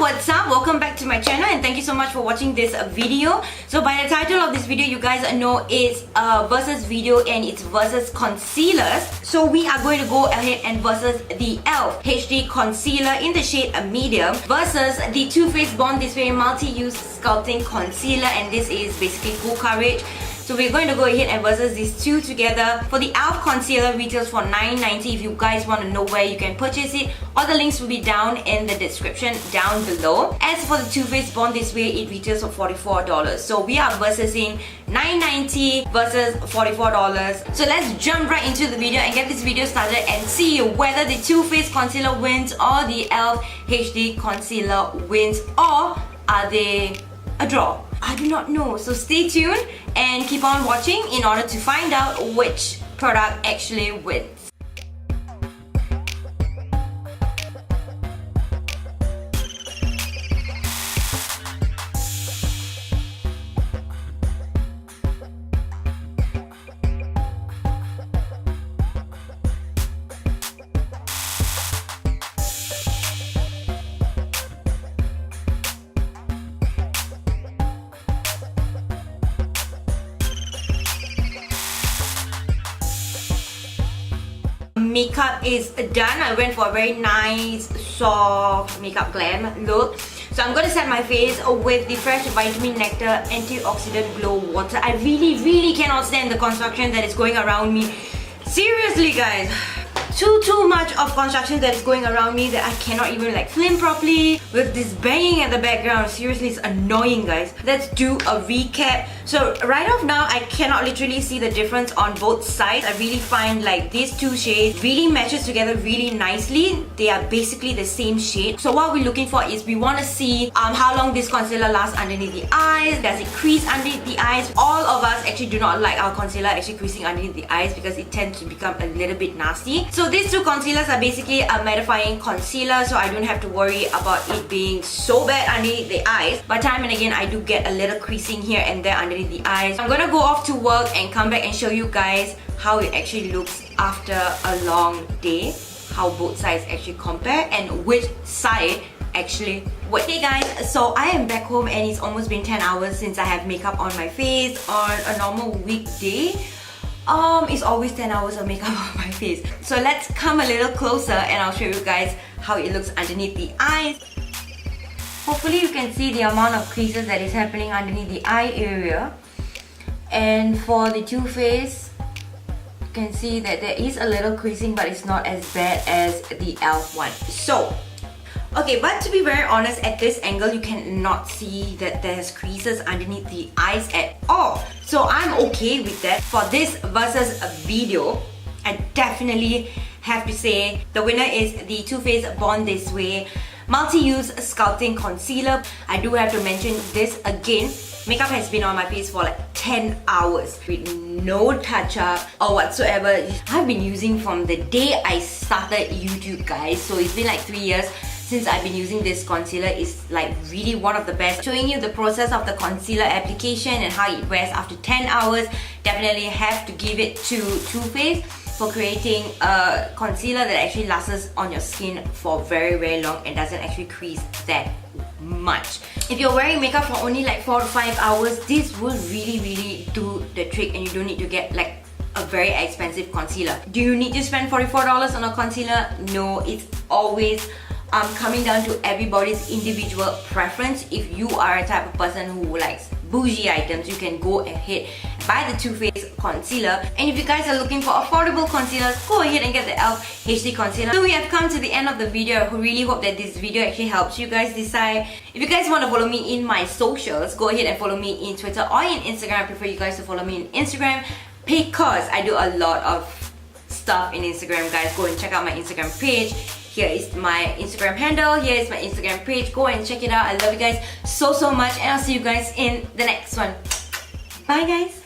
what's up? Welcome back to my channel and thank you so much for watching this video. So by the title of this video, you guys know it's a versus video and it's versus concealers. So we are going to go ahead and versus the E.L.F HD concealer in the shade medium versus the Too Faced Blondie multi-use sculpting concealer, and this is basically full coverage. So we're going to go ahead and versus these two together. For the E.L.F concealer retails for $9.90. If you guys want to know where you can purchase it, all the links will be down in the description down below. As for the Too Faced Born This Way, it retails for $44. So we are versusing $9.90 versus $44. So let's jump right into the video and get this video started and see whether the Too Faced concealer wins or the E.L.F HD concealer wins, or are they a draw? I do not know, so stay tuned and keep on watching in order to find out which product actually wins. Makeup is done. I went for a very nice soft makeup glam look. So I'm going to set my face with the Fresh Vitamin Nectar Antioxidant Glow Water. I really cannot stand the construction that is going around me. Seriously guys, too much of construction that is going around me that I cannot even like film properly with this banging at the background. Seriously, it's annoying guys. Let's do a recap. So right off now, I cannot literally see the difference on both sides. I really find like these two shades really matches together really nicely. They are basically the same shade. So what we're looking for is we want to see how long this concealer lasts underneath the eyes. Does it crease underneath the eyes? All of us actually do not like our concealer actually creasing underneath the eyes because it tends to become a little bit nasty. So these two concealers are basically a mattifying concealer, so I don't have to worry about it being so bad underneath the eyes. But time and again, I do get a little creasing here and there underneath the eyes. I'm gonna go off to work and come back and show you guys how it actually looks after a long day, how both sides actually compare and which side actually wins. Okay guys, so I am back home and it's almost been 10 hours since I have makeup on my face. On a normal weekday, it's always 10 hours of makeup on my face. So let's come a little closer and I'll show you guys how it looks underneath the eyes. Hopefully you can see the amount of creases that is happening underneath the eye area. And for the Too Faced, you can see that there is a little creasing, but it's not as bad as the E.L.F one. So okay, but to be very honest, at this angle you cannot see that there's creases underneath the eyes at all. So I'm okay with that. For this versus a video, I definitely have to say the winner is the Too Faced Born This Way Multi-Use Sculpting Concealer. I do have to mention this again. Makeup has been on my face for like 10 hours with no touch-up or whatsoever. I've been using from the day I started YouTube guys, so it's been like 3 years since I've been using this concealer. Is like really one of the best. Showing you the process of the concealer application and how it wears after 10 hours. Definitely have to give it to Too Faced for creating a concealer that actually lasts on your skin for very long and doesn't actually crease that much. If you're wearing makeup for only like 4 to 5 hours, this will really do the trick and you don't need to get like a very expensive concealer. Do you need to spend $44 on a concealer? No, it's always coming down to everybody's individual preference. If you are a type of person who likes bougie items, you can go ahead and buy the Too Faced concealer. And if you guys are looking for affordable concealers, go ahead and get the E.L.F HD concealer. So we have come to the end of the video. I really hope that this video actually helps you guys decide. If you guys want to follow me in my socials, go ahead and follow me in Twitter or in Instagram. I prefer you guys to follow me in Instagram because I do a lot of stuff in Instagram guys. Go and check out my Instagram page. Here is my Instagram handle, here is my Instagram page. Go and check it out. I love you guys so much and I'll see you guys in the next one. Bye guys!